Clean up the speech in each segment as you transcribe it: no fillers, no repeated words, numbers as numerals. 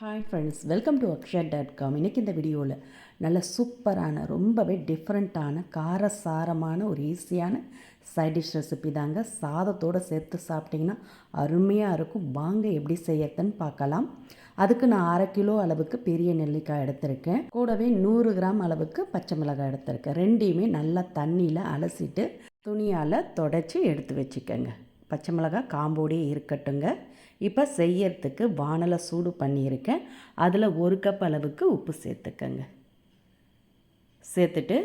Hi friends, welcome to அக்ஷயா.com. இன்றைக்கி இந்த வீடியோவில் நல்ல சூப்பரான ரொம்பவே டிஃப்ரெண்ட்டான காரசாரமான ஒரு ஈஸியான சைட் டிஷ் ரெசிபி தாங்க. சாதத்தோடு சேர்த்து சாப்பிட்டிங்கன்னா அருமையாக இருக்கும். வாங்க எப்படி செய்யறதுன்னு பார்க்கலாம். அதுக்கு நான் 1/2 கிலோ அளவுக்கு பெரிய நெல்லிக்காய் எடுத்திருக்கேன். கூடவே 100 கிராம் அளவுக்கு பச்சை மிளகாய் எடுத்திருக்கேன். ரெண்டையுமே நல்லா தண்ணியில் அலசிட்டு துணியால் தொடச்சி எடுத்து வச்சுக்கோங்க. பச்சை மிளகாய் காம்போடே இருக்கட்டுங்க. இப்போ செய்யறதுக்கு வானலை சூடு பண்ணியிருக்கேன். அதில் 1 கப் அளவுக்கு உப்பு சேர்த்துக்கங்க. சேர்த்துட்டு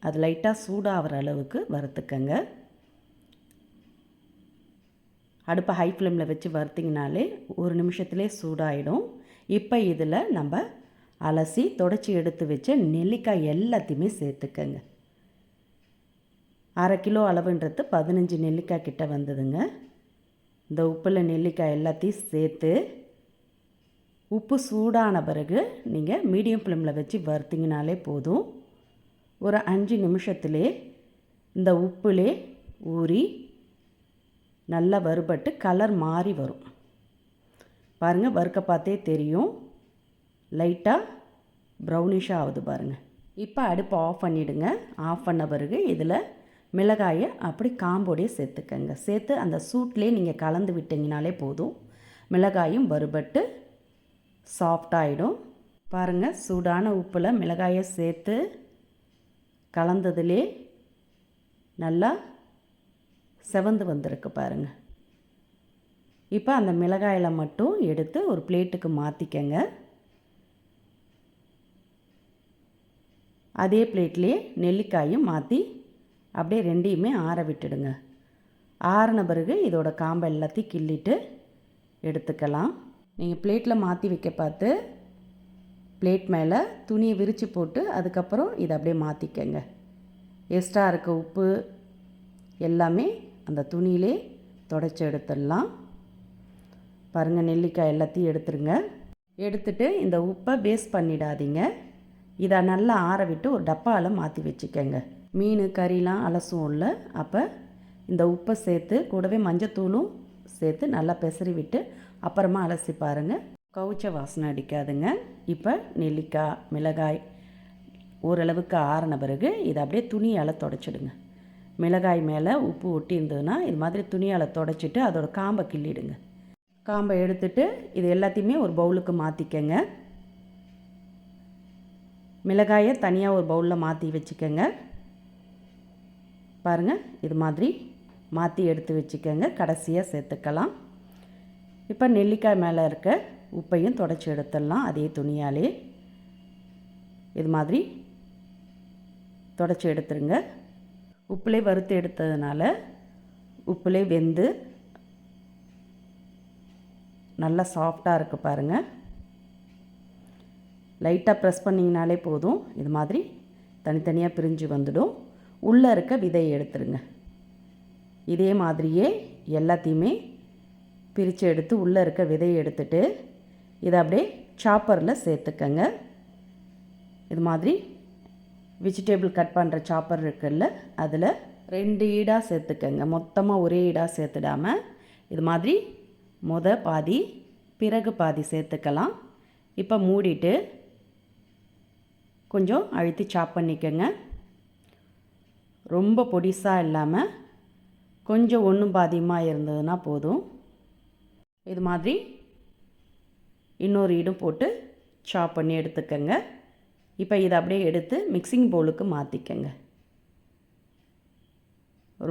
அது லைட்டாக சூடாகிற அளவுக்கு வறுத்துக்கங்க. அடுப்பை ஹை ஃப்ளேமில் வச்சு வறுத்திங்கனாலே 1 நிமிஷத்துலேயே சூடாகிடும். இப்போ இதில் நம்ம அலசி தொடச்சி எடுத்து வச்ச நெல்லிக்காய் எல்லாத்தையுமே சேர்த்துக்கங்க. 1/2 கிலோ அளவுன்றது 15 நெல்லிக்காய் கிட்ட வந்ததுங்க. இந்த உப்பில் நெல்லிக்காய் எல்லாத்தையும் சேர்த்து உப்பு சூடான பிறகு நீங்கள் மீடியம் ஃப்ளேமில் வச்சு வறுத்திங்கனாலே போதும். ஒரு 5 நிமிஷத்துலே இந்த உப்புலே ஊறி நல்லா வறுபட்டு கலர் மாறி வரும். பாருங்கள், வறுக்க பார்த்தே தெரியும். லைட்டாக ப்ரௌனிஷாக ஆகுது பாருங்கள். இப்போ அடுப்பை ஆஃப் பண்ணிவிடுங்க. ஆஃப் பண்ண பிறகு இதில் மிளகாயை அப்படி காம்போடையே சேர்த்துக்கங்க. சேர்த்து அந்த சூட்லேயே நீங்கள் கலந்து விட்டிங்கனாலே போதும். மிளகாயும் வறுபட்டு சாஃப்டாகிடும். பாருங்கள், சூடான உப்பில் மிளகாயை சேர்த்து கலந்ததுலே நல்லா செவந்து வந்திருக்கு பாருங்கள். இப்போ அந்த மிளகாயில் மட்டும் எடுத்து ஒரு பிளேட்டுக்கு மாற்றிக்கங்க. அதே பிளேட்லேயே நெல்லிக்காயும் மாற்றி அப்படியே ரெண்டையுமே ஆற விட்டுடுங்க. ஆறின பிறகு இதோட காம்பை எல்லாத்தையும் கிள்ளிட்டு எடுத்துக்கலாம். நீங்கள் பிளேட்டில் மாற்றி வைக்க பார்த்து பிளேட் மேலே துணியை விரித்து போட்டு அதுக்கப்புறம் இதை அப்படியே மாற்றிக்கங்க. எக்ஸ்ட்ரா இருக்க உப்பு எல்லாமே அந்த துணியிலே தொடச்சி எடுத்துடலாம். பாருங்கள், நெல்லிக்காய் எல்லாத்தையும் எடுத்துருங்க. எடுத்துட்டு இந்த உப்பை வேஸ்ட் பண்ணிடாதீங்க. இதை நல்லா ஆற விட்டு ஒரு டப்பாவில் மாற்றி வச்சுக்கோங்க. மீன் கறிலாம் அலசும் இல்லை, அப்போ இந்த உப்பை சேர்த்து கூடவே மஞ்சத்தூளும் சேர்த்து நல்லா பெசரி விட்டு அப்புறமா அலசி பாருங்கள். கவுச்ச வாசனை அடிக்காதுங்க. இப்போ நெல்லிக்காய் மிளகாய் ஓரளவுக்கு ஆறின பிறகு இதை அப்படியே துணியால் தொடச்சிடுங்க. மிளகாய் மேலே உப்பு ஒட்டி இருந்ததுன்னா இது மாதிரி துணியால் தொடச்சிட்டு அதோட காம்பை கிள்ளிடுங்க. காம்பை எடுத்துட்டு இது எல்லாத்தையுமே ஒரு பவுலுக்கு மாற்றிக்கங்க. மிளகாயை தனியாக ஒரு பவுலில் மாற்றி வச்சுக்கோங்க. பாருங்கள், இது மாதிரி மாற்றி எடுத்து வச்சுக்கோங்க. கடைசியாக சேர்த்துக்கலாம். இப்போ நெல்லிக்காய் மேலே இருக்க உப்பையும் தொடச்சி எடுத்துடலாம். அதே துணியாலே இது மாதிரி தொடச்சி எடுத்துருங்க. உப்புலே வறுத்து எடுத்ததுனால உப்புலே வெந்து நல்லா சாஃப்டாக இருக்குது பாருங்கள். லைட்டாக ப்ரெஸ் பண்ணிங்கனாலே போதும். இது மாதிரி தனித்தனியாக பிரிஞ்சு வந்துடும். உள்ளே இருக்க விதையை எடுத்துருங்க. இதே மாதிரியே எல்லாத்தையுமே பிரித்து எடுத்து உள்ளே இருக்க விதையை எடுத்துட்டு இதை அப்படியே சாப்பரில் சேர்த்துக்கங்க. இது மாதிரி வெஜிடபிள் கட் பண்ணுற சாப்பர் இருக்குல்ல, அதில் 2 ஈடாக சேர்த்துக்கங்க. மொத்தமாக ஒரே ஈடாக சேர்த்துடாமல் இது மாதிரி பாதி பிறகு பாதி சேர்த்துக்கலாம். இப்போ மூடிட்டு கொஞ்சம் அழுத்தி சாப் பண்ணிக்கோங்க. ரொம்ப பொடிசாக இல்லாமல் கொஞ்சம் ஒன்றும் பாதியமாக இருந்ததுன்னா போதும். இது மாதிரி இன்னொரு ஈடும் போட்டு சாப் பண்ணி எடுத்துக்கங்க. இப்போ இதை அப்படியே எடுத்து மிக்சிங் பவுலுக்கு மாற்றிக்கங்க.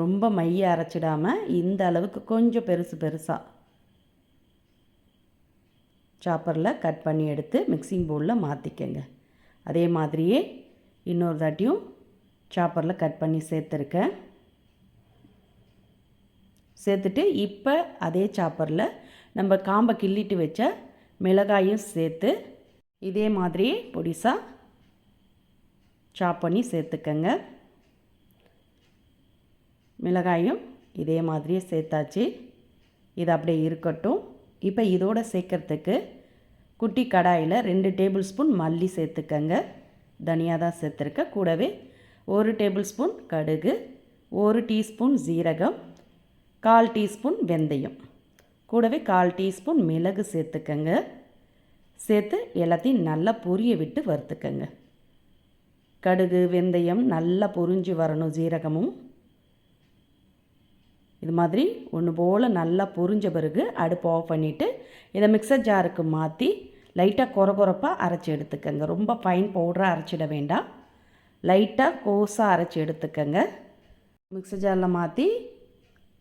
ரொம்ப மைய அரைச்சிடாமல் இந்த அளவுக்கு கொஞ்சம் பெருசாக சாப்பரில் கட் பண்ணி எடுத்து மிக்சிங் பவுலில் மாற்றிக்கங்க. அதே மாதிரியே இன்னொரு தாட்டியும் சாப்பரில் கட் பண்ணி சேர்த்துருக்கேன். சேர்த்துட்டு இப்போ அதே சாப்பரில் நம்ம காம்பை கிள்ளிட்டு வச்ச மிளகாயும் சேர்த்து இதே மாதிரியே பொடிசாக சாப் பண்ணி சேர்த்துக்கங்க. மிளகாயும் இதே மாதிரியே சேர்த்தாச்சு. இது அப்படியே இருக்கட்டும். இப்போ இதோடு சேர்க்குறதுக்கு குட்டி கடாயில் 2 டேபிள் ஸ்பூன் மல்லி சேர்த்துக்கங்க. தனியாக தான் சேர்த்துருக்க. கூடவே 1 டேபிள் ஸ்பூன் கடுகு, 1 டீஸ்பூன் ஜீரகம், 1/4 டீஸ்பூன் வெந்தயம், கூடவே 1/4 டீஸ்பூன் மிளகு சேர்த்துக்கங்க. சேர்த்து எல்லாத்தையும் நல்லா பொரிய விட்டு வறுத்துக்கங்க. கடுகு வெந்தயம் நல்லா பொரிஞ்சு வரணும். ஜீரகமும் இது மாதிரி ஒன்று போல் நல்லா பொரிஞ்ச பிறகு அடுப்பு ஆஃப் பண்ணிவிட்டு இதை மிக்சர் ஜாருக்கு மாற்றி லைட்டாக கொரகொரப்பாக அரைச்சி எடுத்துக்கங்க. ரொம்ப ஃபைன் பவுடராக அரைச்சிட வேண்டாம், லைட்டாக கோஸாக அரைச்சி எடுத்துக்கங்க. மிக்சர் ஜாரில் மாற்றி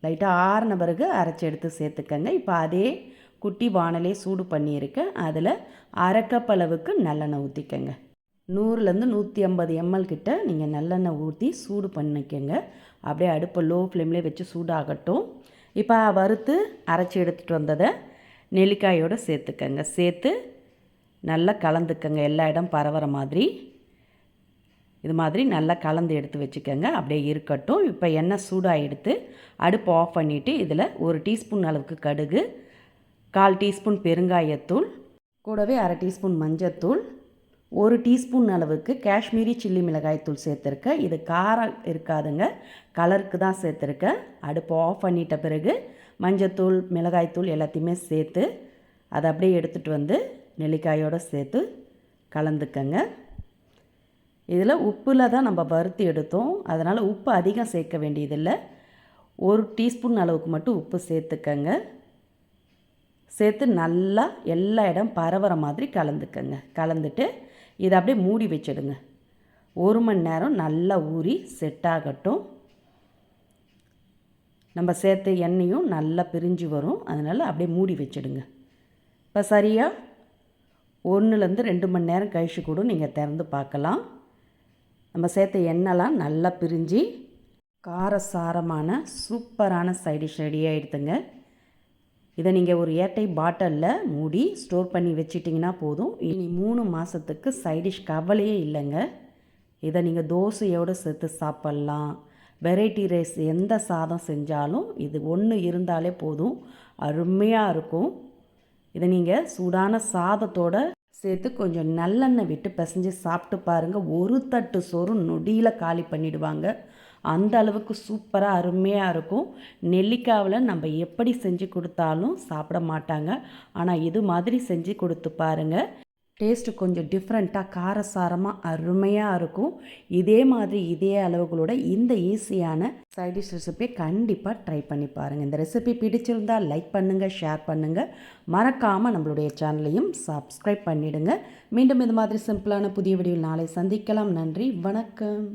லைட்டாக ஆறின பிறகு அரைச்சி எடுத்து சேர்த்துக்கங்க. இப்போ அதே குட்டி வானலே சூடு பண்ணியிருக்கேன். அதில் அரை கப் அளவுக்கு நல்லெண்ணெய் ஊற்றிக்கங்க. 100லேருந்து 150 ml கிட்ட நீங்கள் நல்லெண்ணெய் ஊற்றி சூடு பண்ணிக்கங்க. அப்படியே அடுப்பை லோ ஃப்ளேம்லேயே வச்சு சூடாகட்டும். இப்போ வறுத்து அரைச்சி எடுத்துகிட்டு வந்ததை நெல்லிக்காயோடு சேர்த்துக்கங்க. சேர்த்து நல்லா கலந்துக்கங்க, எல்லா இடம் பரவுற மாதிரி. இது மாதிரி நல்லா கலந்து எடுத்து வச்சுக்கோங்க. அப்படியே இருக்கட்டும். இப்போ எண்ணெய் சூடாக எடுத்து அடுப்பு ஆஃப் பண்ணிவிட்டு இதில் 1 டீஸ்பூன் அளவுக்கு கடுகு, 1/4 டீஸ்பூன் பெருங்காயத்தூள், கூடவே அரை டீஸ்பூன் மஞ்சத்தூள், 1 டீஸ்பூன் அளவுக்கு காஷ்மீரி சில்லி மிளகாய்த்தூள் சேர்த்துருக்கேன். இது காரம் இருக்காதுங்க, கலருக்கு தான் சேர்த்துருக்கேன். அடுப்பு ஆஃப் பண்ணிட்ட பிறகு மஞ்சத்தூள் மிளகாய்த்தூள் எல்லாத்தையுமே சேர்த்து அதை அப்படியே எடுத்துகிட்டு வந்து நெல்லிக்காயோடு சேர்த்து கலந்துக்கங்க. இதில் உப்பில் தான் நம்ம வறுத்து எடுத்தோம், அதனால் உப்பு அதிகம் சேர்க்க வேண்டியதில்லை. 1 டீஸ்பூன் அளவுக்கு மட்டும் உப்பு சேர்த்துக்கங்க. சேர்த்து நல்லா எல்லா இடம் பரவுற மாதிரி கலந்துக்கங்க. கலந்துட்டு இதை அப்படியே மூடி வச்சிடுங்க. 1 மணி நேரம் நல்லா ஊறி செட் ஆகட்டும். நம்ம சேர்த்த எண்ணெயும் நல்லா பிரிஞ்சு வரும், அதனால் அப்படியே மூடி வச்சிடுங்க. இப்போ சரியாக 1லேருந்து 2 மணி நேரம் கழிச்சு கூட நீங்கள் திறந்து பார்க்கலாம். நம்ம சேர்த்த எண்ணெய்லாம் நல்லா பிரிஞ்சு காரசாரமான சூப்பரான சைடிஷ் ரெடி ஆகிடுதுங்க. இதை நீங்கள் ஒரு ஏர்டை பாட்டிலில் மூடி ஸ்டோர் பண்ணி வச்சிட்டிங்கன்னா போதும். இனி 3 மாதத்துக்கு சைடிஷ் கவலையே இல்லைங்க. இதை நீங்கள் தோசையோடு சேர்த்து சாப்பிட்லாம். வெரைட்டி ரைஸ் எந்த சாதம் செஞ்சாலும் இது ஒன்று இருந்தாலே போதும், அருமையாக இருக்கும். இதை நீங்கள் சூடான சாதத்தோடு சேர்த்து கொஞ்சம் நல்லெண்ணெய் விட்டு பிசைஞ்சு சாப்பிட்டு பாருங்கள். ஒரு தட்டு சோறு நொடியில் காலி பண்ணிவிடுவாங்க. அந்த அளவுக்கு சூப்பராக அருமையாக இருக்கும். நெல்லிக்காவில் நம்ம எப்படி செஞ்சு கொடுத்தாலும் சாப்பிட மாட்டாங்க, ஆனால் இது மாதிரி செஞ்சு கொடுத்து பாருங்கள். டேஸ்ட்டு கொஞ்சம் டிஃப்ரெண்ட்டாக காரசாரமாக அருமையாக இருக்கும். இதே மாதிரி இதே அளவுகளோட இந்த ஈஸியான சைடிஷ் ரெசிபியை கண்டிப்பாக ட்ரை பண்ணி பாருங்கள். இந்த ரெசிபி பிடிச்சிருந்தால் லைக் பண்ணுங்கள், ஷேர் பண்ணுங்கள், மறக்காமல் நம்மளுடைய சேனலையும் சப்ஸ்கிரைப் பண்ணிவிடுங்க. மீண்டும் இது மாதிரி சிம்பிளான புதிய வீடியோவில் நாளை சந்திக்கலாம். நன்றி, வணக்கம்.